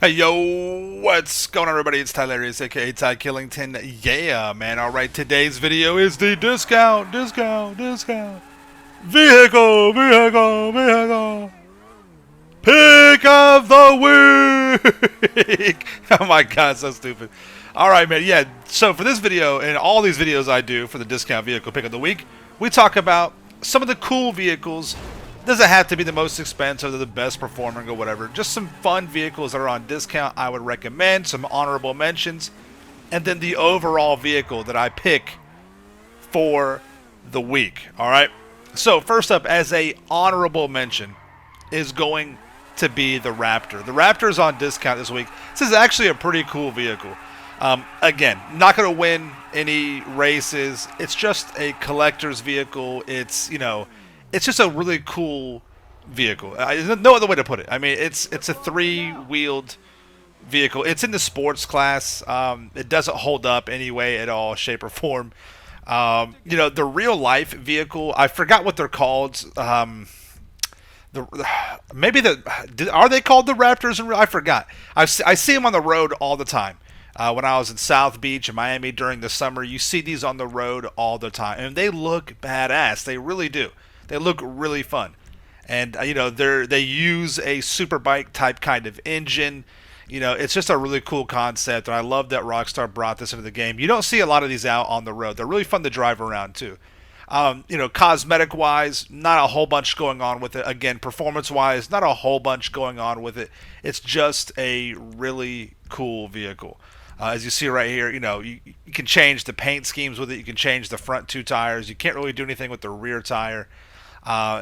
Hey yo, what's going on everybody? It's Tylarious, aka Ty Killington. Yeah, man. Alright, today's video is the discount. Vehicle. Pick of the week. Oh my god, so stupid. Alright, man. Yeah, so for this video and all these videos I do for the discount vehicle pick of the week, we talk about some of the cool vehicles. Doesn't have to be the most expensive or the best performing or whatever. Just some fun vehicles that are on discount I would recommend, some honorable mentions, and then the overall vehicle that I pick for the week. Alright? So first up, as a honorable mention, is going to be the Raptor. The Raptor is on discount this week. This is actually a pretty cool vehicle. Again, not going to win any races. It's just a collector's vehicle. It's just a really cool vehicle. There's no other way to put it. I mean, it's a three-wheeled vehicle. It's in the sports class. It doesn't hold up anyway at all, shape or form. The real life vehicle. I forgot what they're called. The maybe are they called the Raptors? I forgot. I see them on the road all the time. When I was in South Beach in Miami during the summer, you see these on the road all the time, and they look badass. They really do. They look really fun, and they use a superbike type kind of engine. It's just a really cool concept, and I love that Rockstar brought this into the game. You don't see a lot of these out on the road. They're really fun to drive around too. Cosmetic wise, not a whole bunch going on with it. Again, performance wise, not a whole bunch going on with it. It's just a really cool vehicle. As you see right here, you can change the paint schemes with it. You can change the front two tires. You can't really do anything with the rear tire.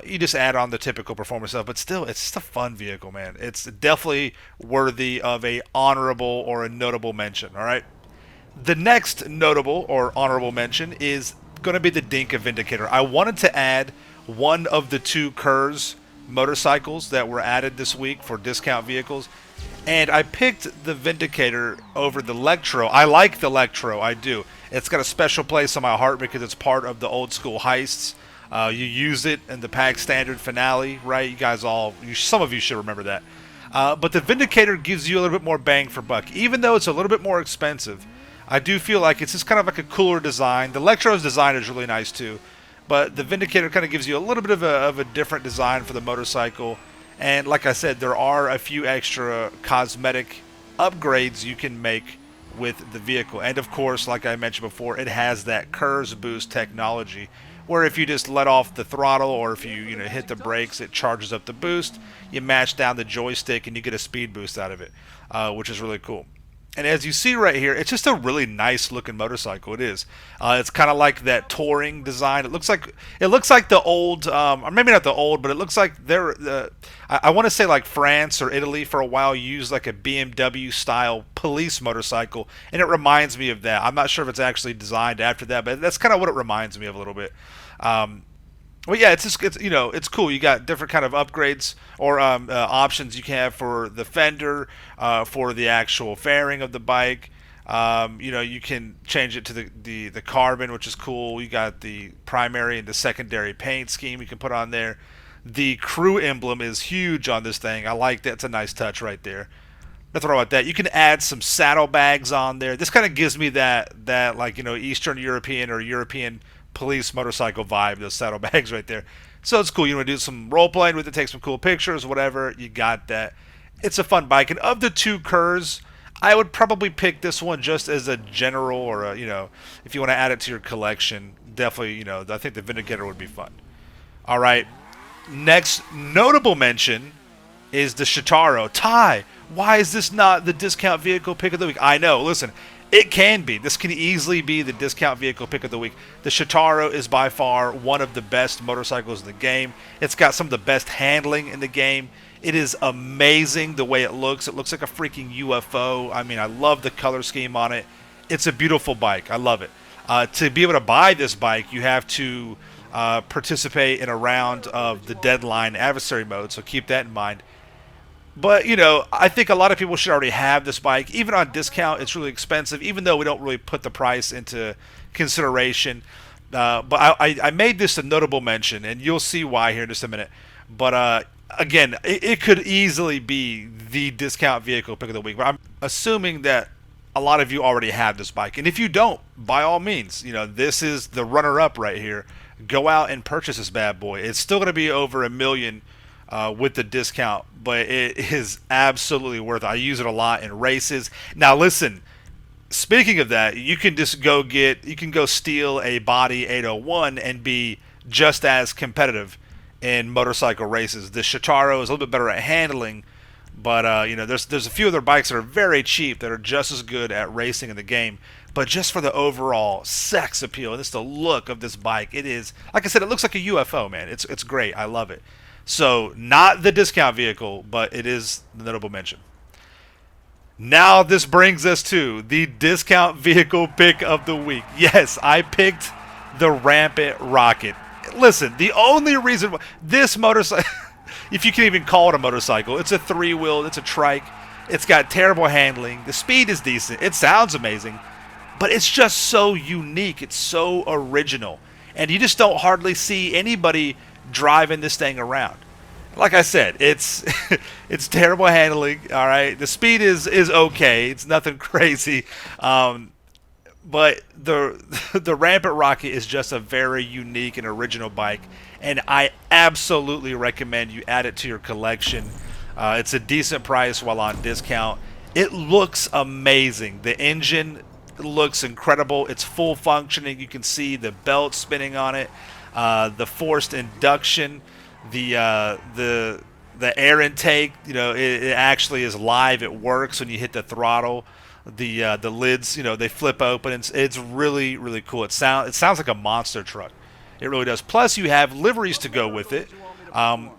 You just add on the typical performance stuff, but still, it's just a fun vehicle, man. It's definitely worthy of a honorable or a notable mention. All right. The next notable or honorable mention is going to be the Dinka Vindicator. I wanted to add one of the two Kurz motorcycles that were added this week for discount vehicles, and I picked the Vindicator over the Electro. I like the Electro, I do. It's got a special place in my heart because it's part of the old school heists. You use it in the pack standard finale, right? Some of you should remember that. But the Vindicator gives you a little bit more bang for buck, even though it's a little bit more expensive. I do feel like it's just kind of like a cooler design. The Electro's design is really nice too, but the Vindicator kind of gives you a little bit of a different design for the motorcycle. And like I said, there are a few extra cosmetic upgrades you can make with the vehicle. And of course, like I mentioned before, it has that Kurz boost technology, where if you just let off the throttle or if you hit the brakes, it charges up the boost. You mash down the joystick and you get a speed boost out of it, which is really cool. And as you see right here, it's just a really nice looking motorcycle. It is. It's kind of like that touring design. It looks like the old, or maybe not the old, but it looks like I want to say like France or Italy for a while used like a BMW style police motorcycle, and it reminds me of that. I'm not sure if it's actually designed after that, but that's kind of what it reminds me of a little bit. Um, well, yeah, it's cool. You got different kind of upgrades or options you can have for the fender, for the actual fairing of the bike. You can change it to the carbon, which is cool. You got the primary and the secondary paint scheme you can put on there. The crew emblem is huge on this thing. I like that. It's a nice touch right there. Nothing wrong with that. You can add some saddlebags on there. This kind of gives me that like Eastern European or European police motorcycle vibe. Those saddlebags right there. So it's cool. You want to do some role playing with it, take some cool pictures, whatever. You got that. It's a fun bike. And of the two Kurz, I would probably pick this one just as a general or if you want to add it to your collection. Definitely, I think the Vindicator would be fun. All right. Next notable mention is the Shotaro. Ty, why is this not the discount vehicle pick of the week? I know, listen, it can be. This can easily be the discount vehicle pick of the week. The Shotaro is by far one of the best motorcycles in the game. It's got some of the best handling in the game. It is amazing the way it looks. It looks like a freaking UFO. I mean, I love the color scheme on it. It's a beautiful bike. I love it. To be able to buy this bike, you have to participate in a round of the deadline adversary mode, so keep that in mind. But, I think a lot of people should already have this bike. Even on discount, it's really expensive, even though we don't really put the price into consideration. But I made this a notable mention, and you'll see why here in just a minute. But again, it could easily be the discount vehicle pick of the week. But I'm assuming that a lot of you already have this bike, and if you don't, by all means, this is the runner-up right here. Go out and purchase this bad boy. It's still going to be over $1 million with the discount, but it is absolutely worth it. I use it a lot in races. Now, listen. Speaking of that, you can just you can go steal a body 801 and be just as competitive in motorcycle races. The Shotaro is a little bit better at handling, but there's a few other bikes that are very cheap that are just as good at racing in the game. But just for the overall sex appeal and just the look of this bike, it is, like I said, it looks like a UFO, man. It's great. I love it. So not the discount vehicle, but it is the notable mention. Now this brings us to the discount vehicle pick of the week. Yes, I picked the Rampant Rocket. Listen, the only reason this motorcycle, if you can even call it a motorcycle, it's a three-wheel, it's a trike, it's got terrible handling, the speed is decent, it sounds amazing, but it's just so unique, it's so original, and you just don't hardly see anybody driving this thing around. Like I said, it's it's terrible handling. All right, the speed is okay. It's nothing crazy, but the Rampant Rocket is just a very unique and original bike, and I absolutely recommend you add it to your collection. It's a decent price while on discount. It looks amazing. The engine looks incredible. It's full functioning. You can see the belt spinning on it, the forced induction. The air intake, it actually is live. It works when you hit the throttle. The lids, they flip open. It's really, really cool. It sounds like a monster truck. It really does. Plus, you have liveries to go with it,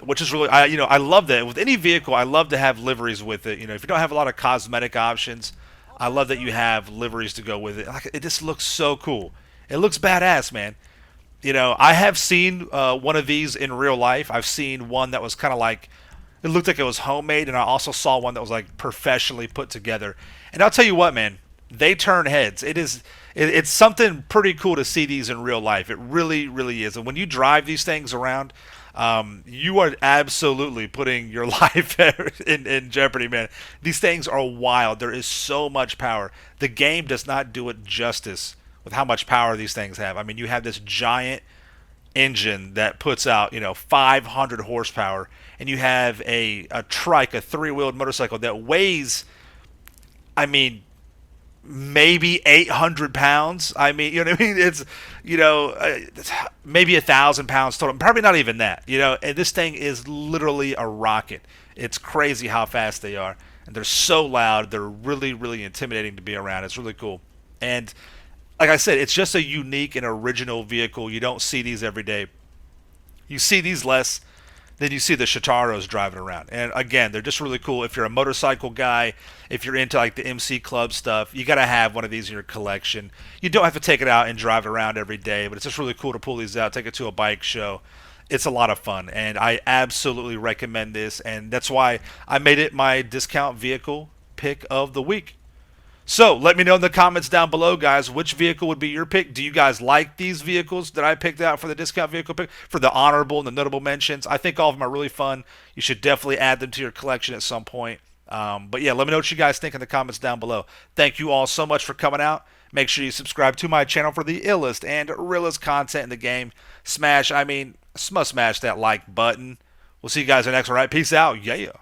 which is really, I love that. With any vehicle, I love to have liveries with it. If you don't have a lot of cosmetic options, I love that you have liveries to go with it. It just looks so cool. It looks badass, man. I have seen one of these in real life. I've seen one that was kind of like, it looked like it was homemade, and I also saw one that was like professionally put together. And I'll tell you what, man, they turn heads. It's something pretty cool to see these in real life. It really, really is. And when you drive these things around, you are absolutely putting your life in jeopardy, man. These things are wild. There is so much power. The game does not do it justice with how much power these things have. I mean, you have this giant engine that puts out, 500 horsepower, and you have a trike, a three-wheeled motorcycle that weighs, I mean, maybe 800 pounds. I mean, you know what I mean? It's, maybe 1,000 pounds total. Probably not even that, and this thing is literally a rocket. It's crazy how fast they are, and they're so loud. They're really, really intimidating to be around. It's really cool. And like I said, it's just a unique and original vehicle. You don't see these every day. You see these less than you see the Shotaros driving around. And again, they're just really cool. If you're a motorcycle guy, if you're into like the MC Club stuff, you got to have one of these in your collection. You don't have to take it out and drive it around every day, but it's just really cool to pull these out, take it to a bike show. It's a lot of fun, and I absolutely recommend this, and that's why I made it my discount vehicle pick of the week. So let me know in the comments down below, guys, which vehicle would be your pick. Do you guys like these vehicles that I picked out for the discount vehicle pick, for the honorable and the notable mentions? I think all of them are really fun. You should definitely add them to your collection at some point. But yeah, let me know what you guys think in the comments down below. Thank you all so much for coming out. Make sure you subscribe to my channel for the illest and realest content in the game. Smash that like button. We'll see you guys in the next one. All right, peace out. Yeah.